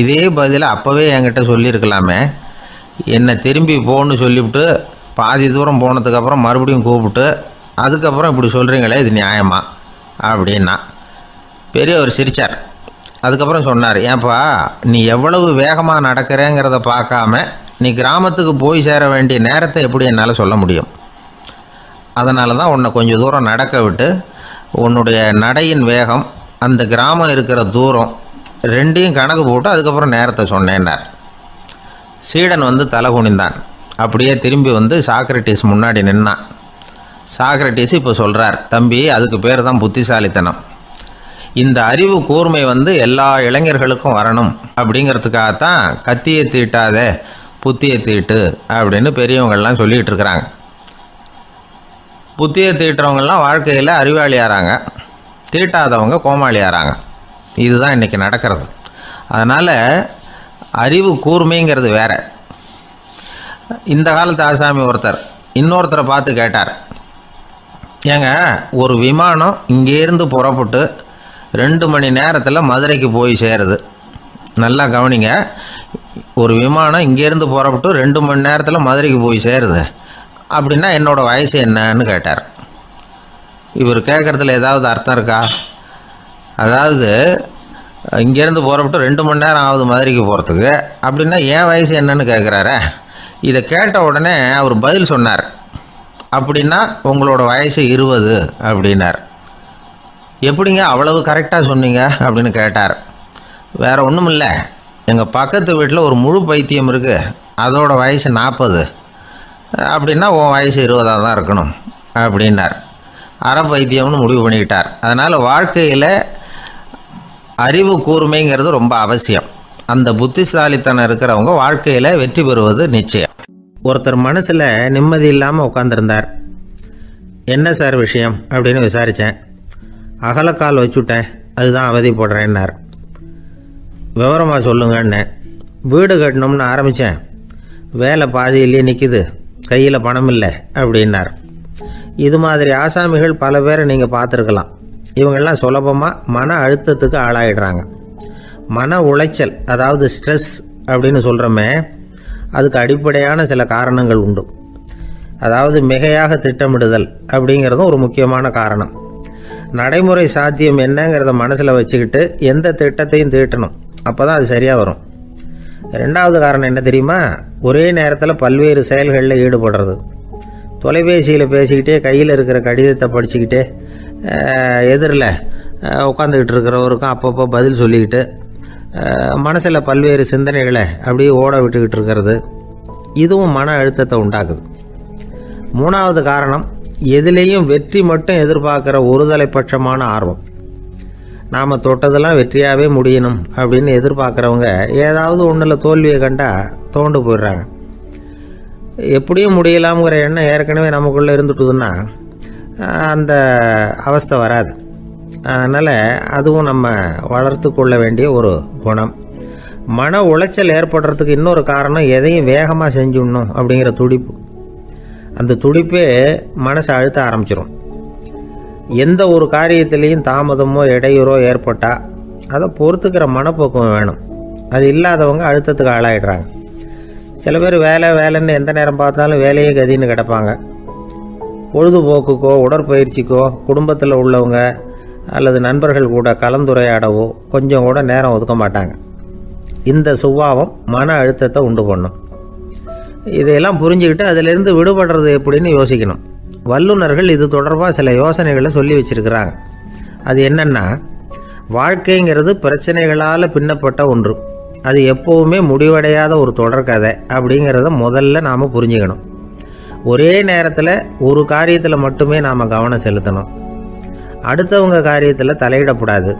இதே பதிலை அப்போவே என்கிட்ட சொல்லியிருக்கலாமே, என்னை திரும்பி போன்னு சொல்லிவிட்டு பாதி தூரம் போனதுக்கப்புறம் மறுபடியும் கூப்பிட்டு அதுக்கப்புறம் இப்படி சொல்கிறீங்களே, இது நியாயமா அப்படின்னா. பெரியவர் சிரித்தார். அதுக்கப்புறம் சொன்னார், ஏன்பா, நீ எவ்வளவு வேகமாக நடக்கிறேங்கிறத பார்க்காம நீ கிராமத்துக்கு போய் சேர வேண்டிய நேரத்தை எப்படி என்னால் சொல்ல முடியும்? அதனால தான் உன்னை கொஞ்சம் தூரம் நடக்க விட்டு உன்னுடைய நடையின் வேகம், அந்த கிராமம் இருக்கிற தூரம் ரெண்டையும் கணக்கு போட்டு அதுக்கப்புறம் நேரத்தை சொன்னேன்னார். சீடன் வந்து தலை குனிந்தான். அப்படியே திரும்பி வந்து சாக்ரட்டிஸ் முன்னாடி நின்னான். சாக்ரட்டிஸ் இப்போ சொல்கிறார், தம்பி, அதுக்கு பேர் தான் புத்திசாலித்தனம். இந்த அறிவு கூர்மை வந்து எல்லா இளைஞர்களுக்கும் வரணும் அப்படிங்கிறதுக்காகத்தான் கத்தியை தீட்டாத புத்தியை தீட்டு அப்படின்னு பெரியவங்கள்லாம் சொல்லிகிட்டு இருக்கிறாங்க. புத்தியை தீட்டுறவங்கெல்லாம் வாழ்க்கையில் அறிவாளியாகிறாங்க, தீட்டாதவங்க கோமாளியாகிறாங்க. இதுதான் இன்றைக்கி நடக்கிறது. அதனால் அறிவு கூர்மைங்கிறது வேறு. இந்த காலத்து ஆசாமி ஒருத்தர் இன்னொருத்தரை பார்த்து கேட்டார், ஏங்க, ஒரு விமானம் இங்கேருந்து புறப்பட்டு 2 மணி நேரத்தில் மதுரைக்கு போய் சேருது. நல்லா கவனிங்க, ஒரு விமானம் இங்கேருந்து புறப்பட்டு 2 மணி நேரத்தில் மதுரைக்கு போய் சேருது அப்படின்னா என்னோடய வயசு என்னன்னு கேட்டார். இவர் கேட்குறதுல ஏதாவது அர்த்தம் இருக்கா? அதாவது இங்கேருந்து புறப்பட்டு 2 மணி நேரம் ஆகுது மதுரைக்கு போகிறதுக்கு, அப்படின்னா என் வயசு என்னன்னு கேட்குறாரு. இதை கேட்ட உடனே அவர் பதில் சொன்னார், அப்படின்னா உங்களோட வயசு 20 அப்படின்னார். எப்படிங்க அவ்வளவு கரெக்டாக சொன்னீங்க அப்படின்னு கேட்டார். வேறு ஒன்றும் இல்லை, எங்கள் பக்கத்து வீட்டில் ஒரு முழு பைத்தியம் இருக்குது, அதோட வயசு 40, அப்படின்னா உன் வயசு 20 தான் இருக்கணும் அப்படின்னார். அரை பைத்தியம்னு முடிவு பண்ணிக்கிட்டார். அதனால் வாழ்க்கையில் அறிவு கூர்மைங்கிறது ரொம்ப அவசியம். அந்த புத்திசாலித்தனம் இருக்கிறவங்க வாழ்க்கையில் வெற்றி பெறுவது நிச்சயம். ஒருத்தர் மனசில் நிம்மதி இல்லாமல் உட்காந்துருந்தார். என்ன சார் விஷயம் அப்படின்னு விசாரித்தேன். அகலக்கால் வச்சுட்டேன், அதுதான் அவதிப்படுறேன்னார். விவரமாக சொல்லுங்கன்னு. வீடு கட்டணும்னு ஆரம்பித்தேன், வேலை பாதியிலேயே நிற்கிது, கையில் பணம் இல்லை அப்படின்னார். இது மாதிரி ஆசாமிகள் பல பேரை நீங்கள் பார்த்துருக்கலாம். இவங்கெல்லாம் சுலபமாக மன அழுத்தத்துக்கு ஆளாயிடுறாங்க. மன உளைச்சல், அதாவது ஸ்ட்ரெஸ் அப்படின்னு சொல்கிறோமே, அதுக்கு அடிப்படையான சில காரணங்கள் உண்டு. அதாவது மிகையாக திட்டமிடுதல் அப்படிங்கிறதும் ஒரு முக்கியமான காரணம். நடைமுறை சாத்தியம் என்னங்கிறத மனசில் வச்சுக்கிட்டு எந்த திட்டத்தையும் தீட்டணும், அப்போ தான் அது சரியாக வரும். 2வது காரணம் என்ன தெரியுமா? ஒரே நேரத்தில் பல்வேறு செயல்களில் ஈடுபடுறது. தொலைபேசியில் பேசிக்கிட்டே கையில் இருக்கிற கடிதத்தை படிச்சுக்கிட்டே எதிரில் உட்காந்துக்கிட்டு இருக்கிறவருக்கும் அப்பப்போ பதில் சொல்லிக்கிட்டு மனசில் பல்வேறு சிந்தனைகளை அப்படியே ஓட விட்டுக்கிட்டு இருக்கிறது, இதுவும் மன அழுத்தத்தை உண்டாக்குது. 3வது காரணம், எதுலேயும் வெற்றி மட்டும் எதிர்பார்க்குற ஒருதலைப்பட்சமான ஆர்வம். நாம் தொட்டதெல்லாம் வெற்றியாகவே முடியணும் அப்படின்னு எதிர்பார்க்குறவங்க ஏதாவது ஒன்றில் தோல்வியை கண்டால் தோண்டு போயிடுறாங்க. எப்படியும் முடியலாம்ங்கிற எண்ணம் ஏற்கனவே நமக்குள்ளே இருந்துட்டுதுன்னா அந்த அவஸ்தை வராது. அதனால் அதுவும் நம்ம வளர்த்து கொள்ள வேண்டிய ஒரு குணம். மன உளைச்சல் ஏற்படுறதுக்கு இன்னொரு காரணம் எதையும் வேகமாக செஞ்சுடணும் அப்படிங்கிற துடிப்பு. அந்த துடிப்பே மனசை அழுத்த ஆரம்பிச்சிடும். எந்த ஒரு காரியத்திலையும் தாமதமோ இடையூறோ ஏற்பட்டால் அதை பொறுத்துக்கிற மனப்போக்கம் வேணும். அது இல்லாதவங்க அழுத்தத்துக்கு ஆளாயிடுறாங்க. சில பேர் வேலைன்னு எந்த நேரம் பார்த்தாலும் வேலையே கதின்னு கிடப்பாங்க. பொழுதுபோக்குக்கோ உடற்பயிற்சிக்கோ குடும்பத்தில் உள்ளவங்க அல்லது நண்பர்கள் கூட கலந்துரையாடவோ கொஞ்சம் கூட நேரம் ஒதுக்க மாட்டாங்க. இந்த சுபாவம் மன அழுத்தத்தை உண்டு பண்ணும். இதையெல்லாம் புரிஞ்சுக்கிட்டு அதிலிருந்து விடுபடுறது எப்படின்னு யோசிக்கணும். வல்லுநர்கள் இது தொடர்பாக சில யோசனைகளை சொல்லி வச்சிருக்கிறாங்க. அது என்னென்னா, வாழ்க்கைங்கிறது பிரச்சனைகளால் பின்னப்பட்ட ஒன்று. அது எப்போவுமே முடிவடையாத ஒரு தொடர்கதை அப்படிங்கிறத முதல்ல நாம் புரிஞ்சுக்கணும். ஒரே நேரத்தில் ஒரு காரியத்தில் மட்டுமே நாம் கவனம் செலுத்தணும். அடுத்தவங்க காரியத்தில் தலையிடக்கூடாது.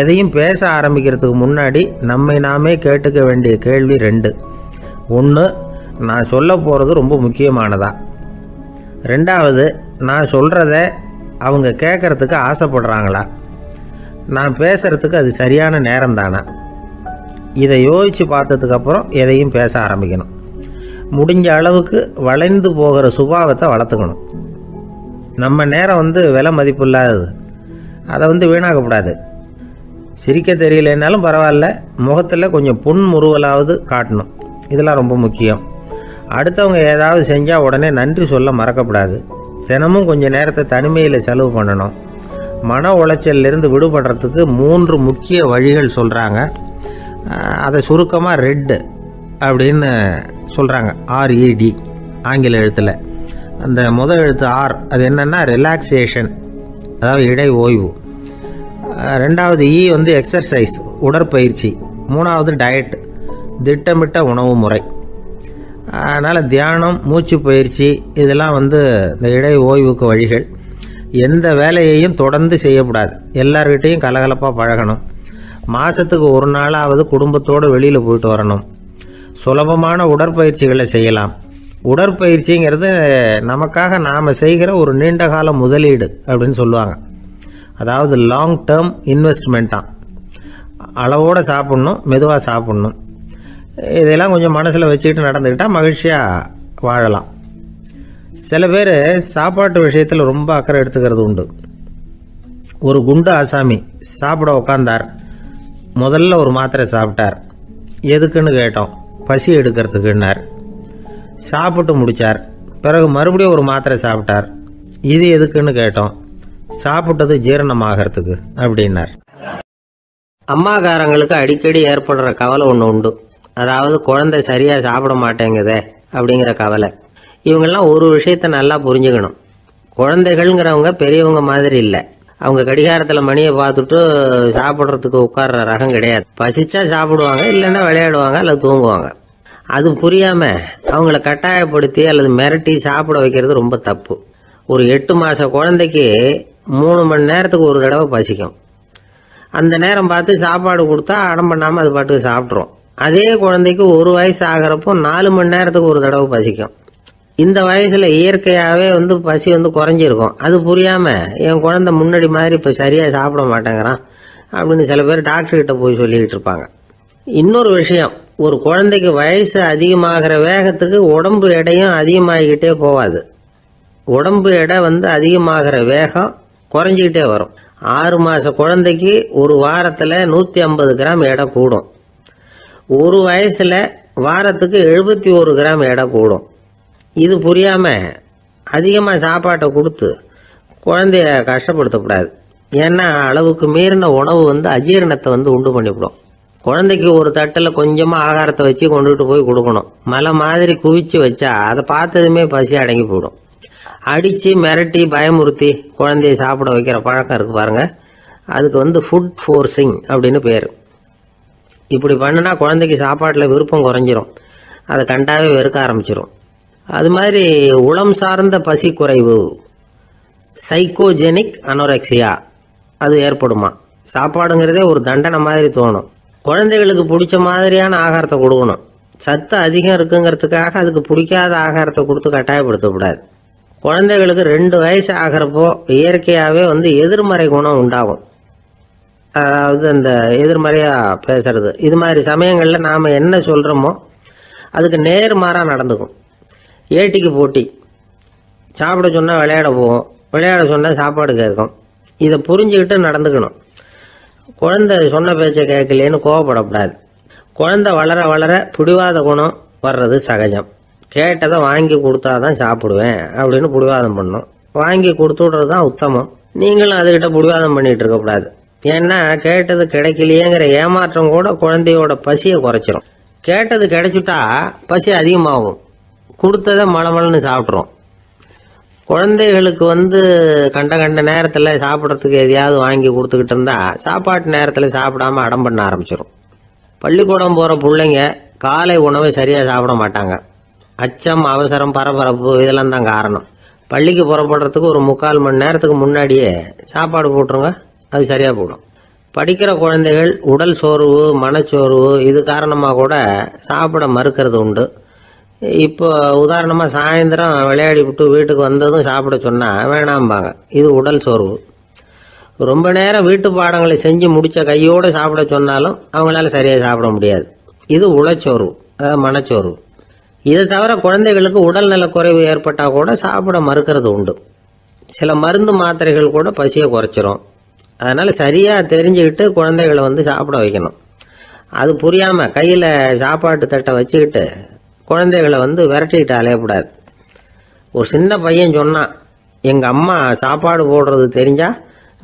எதையும் பேச ஆரம்பிக்கிறதுக்கு முன்னாடி நம்மை நாமே கேட்டுக்க வேண்டிய கேள்வி 2. 1, நான் சொல்ல போகிறது ரொம்ப முக்கியமானதா? 2வது, நான் சொல்கிறத அவங்க கேட்குறதுக்கு ஆசைப்படுறாங்களா? நான் பேசுகிறதுக்கு அது சரியான நேரம் தானா? இதை யோசித்து பார்த்ததுக்கப்புறம் எதையும் பேச ஆரம்பிக்கணும். முடிஞ்ச அளவுக்கு வளைந்து போகிற சுபாவத்தை வளர்த்துக்கணும். நம்ம நேரம் விலை மதிப்பு இல்லாதது. அதை வீணாக்கக்கூடாது. சிரிக்க தெரியலனாலும் பரவாயில்ல, முகத்தில் கொஞ்சம் புன்முறுவலாவது காட்டணும். இதெல்லாம் ரொம்ப முக்கியம். அடுத்தவங்க ஏதாவது செஞ்சால் உடனே நன்றி சொல்ல மறக்கக்கூடாது. தினமும் கொஞ்சம் நேரத்தை தனிமையில் செலவு பண்ணணும். மன உளைச்சலிருந்து விடுபடுறதுக்கு 3 முக்கிய வழிகள் சொல்கிறாங்க. அதை சுருக்கமாக ரெட் அப்படின்னு சொல்கிறாங்க. RED ஆங்கில எழுத்தில். அந்த முதல் எழுத்து R, அது என்னென்னா ரிலாக்ஸேஷன், அதாவது இடை ஓய்வு. 2வது E எக்ஸர்சைஸ், உடற்பயிற்சி. 3வது டயட், திட்டமிட்ட உணவு முறை. அதனால் தியானம், மூச்சு பயிற்சி இதெல்லாம் இந்த இடை ஓய்வுக்கு வழிகள். எந்த வேலையையும் தொடர்ந்து செய்யக்கூடாது. எல்லார்கிட்டையும் கலகலப்பாக பழகணும். மாதத்துக்கு ஒரு நாளாவது குடும்பத்தோடு வெளியில் போயிட்டு வரணும். சுலபமான உடற்பயிற்சிகளை செய்யலாம். உடற்பயிற்சிங்கிறது நமக்காக நாம் செய்கிற ஒரு நீண்டகால முதலீடு அப்படின்னு சொல்லுவாங்க. அதாவது லாங் டேர்ம் இன்வெஸ்ட்மெண்ட்டாக. அளவோடு சாப்பிட்ணும், மெதுவாக சாப்பிட்ணும். இதெல்லாம் கொஞ்சம் மனசில் வச்சுக்கிட்டு நடந்துக்கிட்டால் மகிழ்ச்சியாக வாழலாம். சில பேர் சாப்பாட்டு விஷயத்தில் ரொம்ப அக்கறை எடுத்துக்கிறது உண்டு. ஒரு குண்டு ஆசாமி சாப்பிட உக்காந்தார். முதல்ல ஒரு மாத்திரை சாப்பிட்டார். எதுக்குன்னு கேட்டோம். பசி எடுக்கிறதுக்குன்னார். சாப்பிட்டு முடித்தார். பிறகு மறுபடியும் ஒரு மாத்திரை சாப்பிட்டார். இது எதுக்குன்னு கேட்டோம். சாப்பிட்டது ஜீரணமாகறதுக்கு அப்படின்னார். அம்மாக்காரங்களுக்கு அடிக்கடி ஏற்படுற கவலை ஒன்று உண்டு. அதாவது குழந்தை சரியாக சாப்பிட மாட்டேங்குதே அப்படிங்கிற கவலை. இவங்கெல்லாம் ஒரு விஷயத்தை நல்லா புரிஞ்சுக்கணும். குழந்தைகள்ங்கிறவங்க பெரியவங்க மாதிரி இல்லை. அவங்க கடிகாரத்தில் மணியை பார்த்துட்டு சாப்பிட்றதுக்கு உட்கார்ற ரகம் கிடையாது. பசிச்சா சாப்பிடுவாங்க, இல்லைன்னா விளையாடுவாங்க அல்லது தூங்குவாங்க. அது புரியாமல் அவங்கள கட்டாயப்படுத்தி அல்லது மிரட்டி சாப்பிட வைக்கிறது ரொம்ப தப்பு. ஒரு 8 மாத குழந்தைக்கு 3 மணி நேரத்துக்கு ஒரு தடவை பசிக்கும். அந்த நேரம் பார்த்து சாப்பாடு கொடுத்தா அடம் பண்ணாமல் அது பாட்டுக்கு சாப்பிட்றோம். அதே குழந்தைக்கு 1 வயசு ஆகிறப்போ 4 மணி நேரத்துக்கு ஒரு தடவை பசிக்கும். இந்த வயசில் இயற்கையாகவே பசி குறைஞ்சிருக்கும். அது புரியாமல் என் குழந்தை முன்னாடி மாதிரி இப்போ சரியாக சாப்பிட மாட்டேங்கிறான் அப்படின்னு சில பேர் டாக்டர்கிட்ட போய் சொல்லிக்கிட்டு இருப்பாங்க. இன்னொரு விஷயம், ஒரு குழந்தைக்கு வயசு அதிகமாகிற வேகத்துக்கு உடம்பு எடையும் அதிகமாகிக்கிட்டே போகாது. உடம்பு எடை அதிகமாகிற வேகம் குறைஞ்சிக்கிட்டே வரும். 6 மாத குழந்தைக்கு ஒரு வாரத்தில் 150 கிராம் எடை கூடும். ஒரு வயசில் வாரத்துக்கு 71 கிராம் எடை கூடும். இது புரியாமல் அதிகமாக சாப்பாட்டை கொடுத்து குழந்தைய கஷ்டப்படுத்தக்கூடாது. ஏன்னா அளவுக்கு மீறின உணவு அஜீரணத்தை உண்டு பண்ணிவிடும். குழந்தைக்கு ஒரு தட்டில் கொஞ்சமாக ஆகாரத்தை வச்சு கொண்டுகிட்டு போய் கொடுக்கணும். மலை மாதிரி குவிச்சு வச்சா அதை பார்த்ததுமே பசி அடங்கி போயிடும். அடித்து மிரட்டி பயமுறுத்தி குழந்தைய சாப்பிட வைக்கிற பழக்கம் இருக்குது பாருங்கள். அதுக்கு ஃபுட் ஃபோர்ஸிங் அப்படின்னு பேர். இப்படி பண்ணுனா குழந்தைக்கு சாப்பாட்டில் விருப்பம் குறைஞ்சிரும். அதை கண்டாவே வெறுக்க ஆரம்பிச்சிடும். அது மாதிரி உளம் சார்ந்த பசி குறைவு, சைக்கோஜெனிக் அனோரெக்சியா, அது ஏற்படுமா. சாப்பாடுங்கிறதே ஒரு தண்டனை மாதிரி தோணும். குழந்தைகளுக்கு பிடிச்ச மாதிரியான ஆகாரத்தை கொடுக்கணும். சத்து அதிகம் இருக்குங்கிறதுக்காக அதுக்கு பிடிக்காத ஆகாரத்தை கொடுத்து கட்டாயப்படுத்தக்கூடாது. குழந்தைகளுக்கு 2 வயசு ஆகிறப்போ இயற்கையாகவே எதிர்மறை குணம் உண்டாகும். அதாவது அந்த எதிர்மறையாக பேசுறது. இது மாதிரி சமயங்களில் நாம் என்ன சொல்கிறோமோ அதுக்கு நேர்மாறாக நடந்துக்கும். ஏட்டிக்கு போட்டி. சாப்பிட சொன்னால் விளையாட போகும், விளையாட சொன்னால் சாப்பாடு கேட்கும். இதை புரிஞ்சுக்கிட்டு நடந்துக்கணும். குழந்தை சொன்ன பேச்சை கேட்கலேன்னு கோவப்படக்கூடாது. குழந்தை வளர வளர பிடிவாத குணம் வர்றது சகஜம். கேட்டதை வாங்கி கொடுத்தா தான் சாப்பிடுவேன் அப்படின்னு பிடிவாதம் பண்ணணும். வாங்கி கொடுத்து விடுறது தான் உத்தமம். நீங்களும் அதுக்கிட்ட பிடிவாதம் பண்ணிகிட்டு இருக்கக்கூடாது. ஏன்னா கேட்டது கிடைக்கலையேங்கிற ஏமாற்றம் கூட குழந்தையோட பசியை குறைச்சிரும். கேட்டது கிடைச்சிட்டா பசி அதிகமாகும். கொடுத்ததை மளமளன்னு சாப்பிட்றோம். குழந்தைகளுக்கு கண்ட நேரத்தில் சாப்பிட்றதுக்கு எதையாவது வாங்கி கொடுத்துக்கிட்டு இருந்தால் சாப்பாட்டு நேரத்தில் சாப்பிடாம அடம் பண்ண ஆரம்பிச்சிடும். பள்ளிக்கூடம் போகிற பிள்ளைங்க காலை உணவை சரியாக சாப்பிட மாட்டாங்க. அச்சம், அவசரம், பரபரப்பு இதெல்லாம் தான் காரணம். பள்ளிக்கு புறப்படுறதுக்கு ஒரு 3/4 மணி நேரத்துக்கு முன்னாடியே சாப்பாடு போட்டுருங்க, அது சரியாக போடும். படிக்கிற குழந்தைகள் உடல் சோர்வு, மனச்சோர்வு இது காரணமாக கூட சாப்பிட மறுக்கிறது உண்டு. இப்போ உதாரணமாக சாயந்தரம் விளையாடி விட்டு வீட்டுக்கு வந்ததும் சாப்பிட சொன்னால் வேணாம்பாங்க. இது உடல் சோர்வு. ரொம்ப நேரம் வீட்டு பாடங்களை செஞ்சு முடித்த கையோடு சாப்பிட சொன்னாலும் அவங்களால சரியாக சாப்பிட முடியாது. இது உளச்சோர்வு, அதாவது மனச்சோர்வு. இதை தவிர குழந்தைகளுக்கு உடல்நல குறைவு ஏற்பட்டால் கூட சாப்பிட மறுக்கிறது உண்டு. சில மருந்து மாத்திரைகள் கூட பசியை குறைச்சிரும். அதனால் சரியாக தெரிஞ்சுக்கிட்டு குழந்தைகளை சாப்பிட வைக்கணும். அது புரியாமல் கையில் சாப்பாட்டு தட்டை வச்சுக்கிட்டு குழந்தைகளை விரட்டிக்கிட்டு அலையக்கூடாது. ஒரு சின்ன பையன் சொன்னான், எங்கள் அம்மா சாப்பாடு போடுறது தெரிஞ்சால்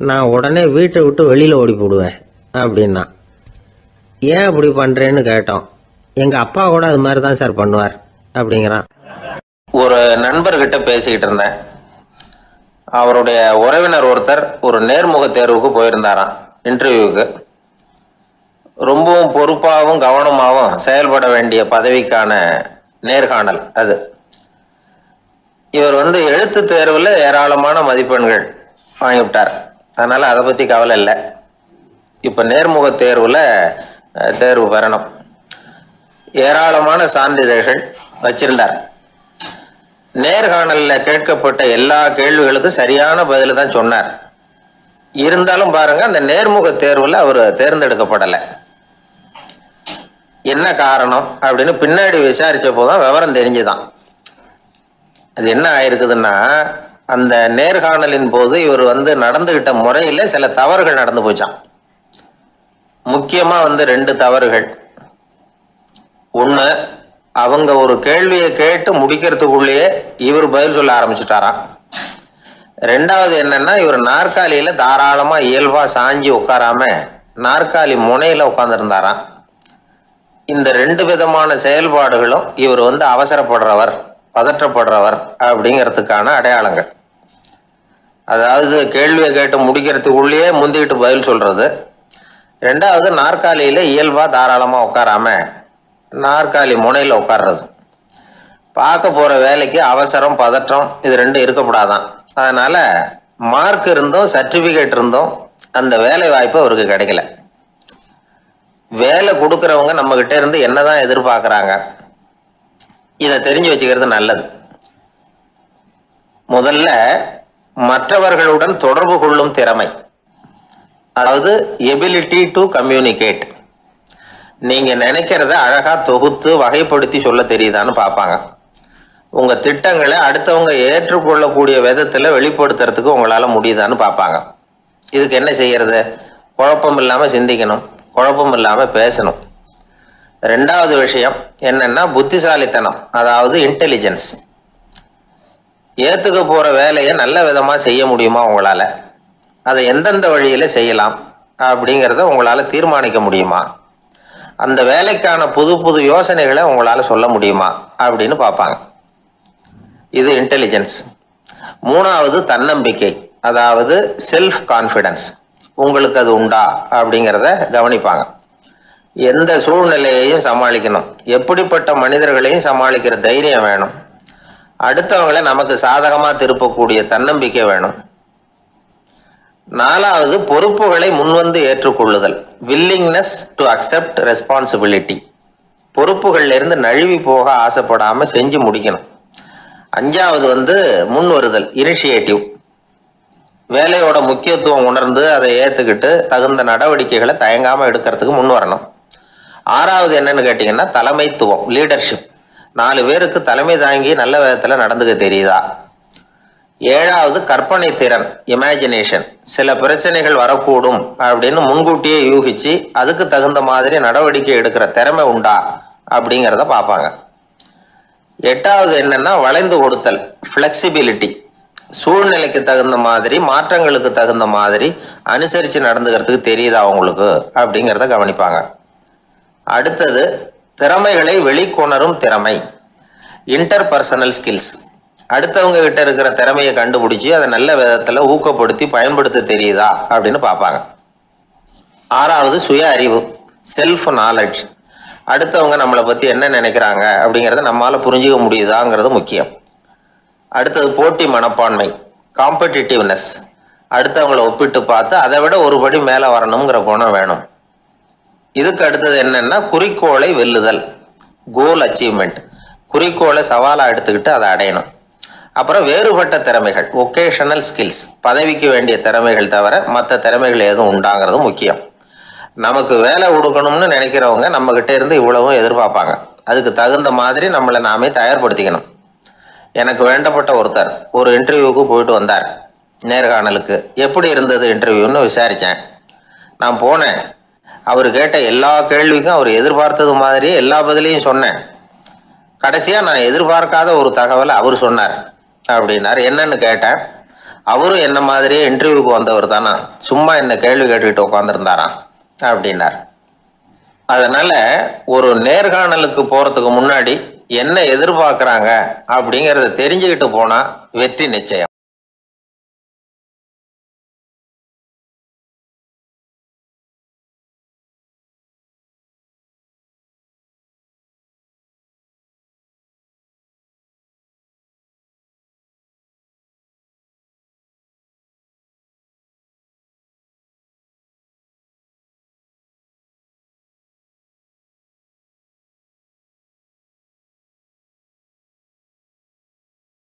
நான் உடனே வீட்டை விட்டு வெளியில் ஓடி போடுவேன் அப்படின்னா. ஏன் அப்படி பண்ணுறேன்னு கேட்டோம். எங்கள் அப்பா கூட அது மாதிரி தான் சார் பண்ணுவார் அப்படிங்கிறான். ஒரு நண்பர்கிட்ட பேசிக்கிட்டு இருந்தேன். அவருடைய உறவினர் ஒருத்தர் ஒரு நேர்முக தேர்வுக்கு போயிருந்தாராம், இன்டர்வியூக்கு. ரொம்பவும் பொறுப்பாகவும் கவனமாகவும் செயல்பட வேண்டிய பதவிக்கான நேர்காணல் அது. இவர் எழுத்து தேர்வில் ஏராளமான மதிப்பெண்கள் வாங்கிவிட்டார். அதனால அதை பற்றி கவலை இல்லை. இப்போ நேர்முக தேர்வில் தேர்வு பெறணும். ஏராளமான சான்றிதழ்கள் வச்சிருந்தார். நேர்காணலில் கேட்கப்பட்ட எல்லா கேள்விகளுக்கும் சரியான பதில தான் சொன்னார். இருந்தாலும் பாருங்க, அந்த நேர்முக தேர்வில் அவர் தேர்ந்தெடுக்கப்படலை. என்ன காரணம் அப்படின்னு பின்னாடி விசாரிச்ச போதுதான் விவரம் தெரிஞ்சுதான். அது என்ன ஆயிருக்குதுன்னா, அந்த நேர்காணலின் போது இவர் நடந்துகிட்ட முறையில சில தவறுகள் நடந்து போச்சான். முக்கியமா 2 தவறுகள். ஒண்ணு, அவங்க ஒரு கேள்வியை கேட்டு முடிக்கிறதுக்குள்ளேயே இவர் பதில் சொல்ல ஆரம்பிச்சுட்டாராம். 2வது என்னன்னா, இவர் நாற்காலியில தாராளமா இயல்பா சாஞ்சி உட்காராம நாற்காலி முனையில உட்கார்ந்துருந்தாராம். இந்த 2 விதமான செயல்பாடுகளும் இவர் அவசரப்படுறவர், பதற்றப்படுறவர் அப்படிங்கிறதுக்கான அடையாளங்கள். அதாவது கேள்வியை கேட்டு முடிக்கிறதுக்குள்ளேயே முந்திக்கிட்டு பதில் சொல்றது. 2வது, நாற்காலியில இயல்பா தாராளமா உட்காராம நாற்காலி முனையில உட்கார்றது. பார்க்க போற வேலைக்கு அவசரம், பதற்றம் இது 2 இருக்கக்கூடாதான். அதனால மார்க் இருந்தும் சர்டிபிகேட் இருந்தும் அந்த வேலை வாய்ப்பு அவருக்கு கிடைக்கல. வேலை கொடுக்கறவங்க நம்ம கிட்ட இருந்து என்னதான் எதிர்பார்க்கறாங்க, இதை தெரிஞ்சு வச்சுக்கிறது நல்லது. முதல்ல மற்றவர்களுடன் தொடர்பு கொள்ளும் திறமை, அதாவது எபிலிட்டி டு கம்யூனிகேட். நீங்க நினைக்கிறத அழகா தொகுத்து வகைப்படுத்தி சொல்ல தெரியுதான்னு பார்ப்பாங்க. உங்க திட்டங்களை அடுத்தவங்க ஏற்றுக்கொள்ளக்கூடிய விதத்துல வெளிப்படுத்துறதுக்கு உங்களால முடியுதான்னு பார்ப்பாங்க. இதுக்கு என்ன செய்யறது? குழப்பம் இல்லாம சிந்திக்கணும், குழப்பம் இல்லாம பேசணும். 2வது விஷயம் என்னன்னா புத்திசாலித்தனம், அதாவது இன்டெலிஜென்ஸ். ஏத்துக்க போற வேலையை நல்ல விதமா செய்ய முடியுமா உங்களால, அதை எந்தெந்த வழியில செய்யலாம் அப்படிங்கிறத உங்களால தீர்மானிக்க முடியுமா, அந்த வேலைக்கான புது புது யோசனைகளை உங்களால சொல்ல முடியுமா அப்படின்னு பார்ப்பாங்க. இது இன்டெலிஜென்ஸ். 3வது தன்னம்பிக்கை, அதாவது செல்ஃப் கான்ஃபிடன்ஸ். உங்களுக்கு அது உண்டா அப்படிங்கிறத கவனிப்பாங்க. எந்த சூழ்நிலையையும் சமாளிக்கணும், எப்படிப்பட்ட மனிதர்களையும் சமாளிக்கிற தைரியம் வேணும். அடுத்தவங்களை நமக்கு சாதகமா திருப்பக்கூடிய தன்னம்பிக்கை வேணும். 4வது பொறுப்புகளை முன்வந்து ஏற்றுக்கொள்ளுதல், வில்லிங்னஸ் டு அக்செப்ட் ரெஸ்பான்சிபிலிட்டி. பொறுப்புகள்ல இருந்து நழுவி போக ஆசைப்படாம செஞ்சு முடிக்கணும். 5வது முன் வருதல், இனிஷியேட்டிவ். வேலையோட முக்கியத்துவம் உணர்ந்து அதை ஏத்துக்கிட்டு தகுந்த நடவடிக்கைகளை தயங்காம எடுக்கிறதுக்கு முன் வரணும். 6வது என்னன்னு கேட்டீங்கன்னா தலைமைத்துவம், லீடர்ஷிப். 4 பேருக்கு தலைமை தாங்கி நல்ல விதத்துல நடந்துக்க தெரியுதா. 7வது கற்பனை திறன், இமேஜினேஷன். சில பிரச்சனைகள் வரக்கூடும் அப்படின்னு முன்கூட்டியே யூகிச்சு அதுக்கு தகுந்த மாதிரி நடவடிக்கை எடுக்கிற திறமை உண்டா அப்படிங்கிறத பார்ப்பாங்க. 8வது என்னன்னா வளைந்து கொடுத்தல், ஃபிளெக்சிபிலிட்டி. சூழ்நிலைக்கு தகுந்த மாதிரி, மாற்றங்களுக்கு தகுந்த மாதிரி அனுசரித்து நடந்துக்கிறதுக்கு தெரியுதா அவங்களுக்கு அப்படிங்கிறத கவனிப்பாங்க. அடுத்தது திறமைகளை வெளிக்கொணரும் திறமை, இன்டர்பர்சனல் ஸ்கில்ஸ். அடுத்தவங்க கிட்ட இருக்கிற திறமையை கண்டுபிடிச்சி அதை நல்ல விதத்தில் ஊக்கப்படுத்தி பயன்படுத்த தெரியுதா அப்படின்னு பார்ப்பாங்க. 6வது சுய அறிவு, செல்ஃப் நாலேஜ். அடுத்தவங்க நம்மளை பற்றி என்ன நினைக்கிறாங்க அப்படிங்கிறத நம்மளால் புரிஞ்சுக்க முடியுதாங்கிறது முக்கியம். அடுத்தது போட்டி மனப்பான்மை, காம்படிட்டிவ்னஸ். அடுத்தவங்களை ஒப்பிட்டு பார்த்து அதை விட ஒரு படி மேலே வரணுங்கிற குணம் வேணும். இதுக்கு அடுத்தது என்னன்னா குறிக்கோளை வெல்லுதல், கோல் அச்சீவ்மெண்ட். குறிக்கோளை சவாலாக எடுத்துக்கிட்டு அதை அடையணும். அப்புறம் வேறுபட்ட திறமைகள், ஒகேஷனல் ஸ்கில்ஸ். பதவிக்கு வேண்டிய திறமைகள் தவிர மற்ற திறமைகள் எதுவும் உண்டாங்கிறது முக்கியம். நமக்கு வேலை கொடுக்கணும்னு நினைக்கிறவங்க நம்ம கிட்ட இருந்து இவ்வளவும் எதிர்பார்ப்பாங்க. அதுக்கு தகுந்த மாதிரி நம்மளை நாமே தயார்படுத்திக்கணும். எனக்கு வேண்டப்பட்ட ஒருத்தர் ஒரு இன்டர்வியூக்கு போயிட்டு வந்தார், நேர்காணலுக்கு. எப்படி இருந்தது இன்டர்வியூன்னு விசாரித்தேன். நான் போனேன். அவர் கேட்ட எல்லா கேள்விக்கும் அவர் எதிர்பார்த்தது மாதிரி எல்லா பதிலையும் சொன்னேன். கடைசியாக நான் எதிர்பார்க்காத ஒரு தகவலை அவர் சொன்னார் அப்படின்னார். என்னன்னு கேட்டேன். அவரும் என்ன மாதிரியே இன்டர்வியூக்கு வந்தவர் தானா, சும்மா என்ன கேள்வி கேட்டுக்கிட்டு உட்காந்துருந்தாராம் அப்படின்னார். அதனால ஒரு நேர்காணலுக்கு போறதுக்கு முன்னாடி என்ன எதிர்பார்க்குறாங்க அப்படிங்கிறத தெரிஞ்சுக்கிட்டு போனா வெற்றி நிச்சயம்.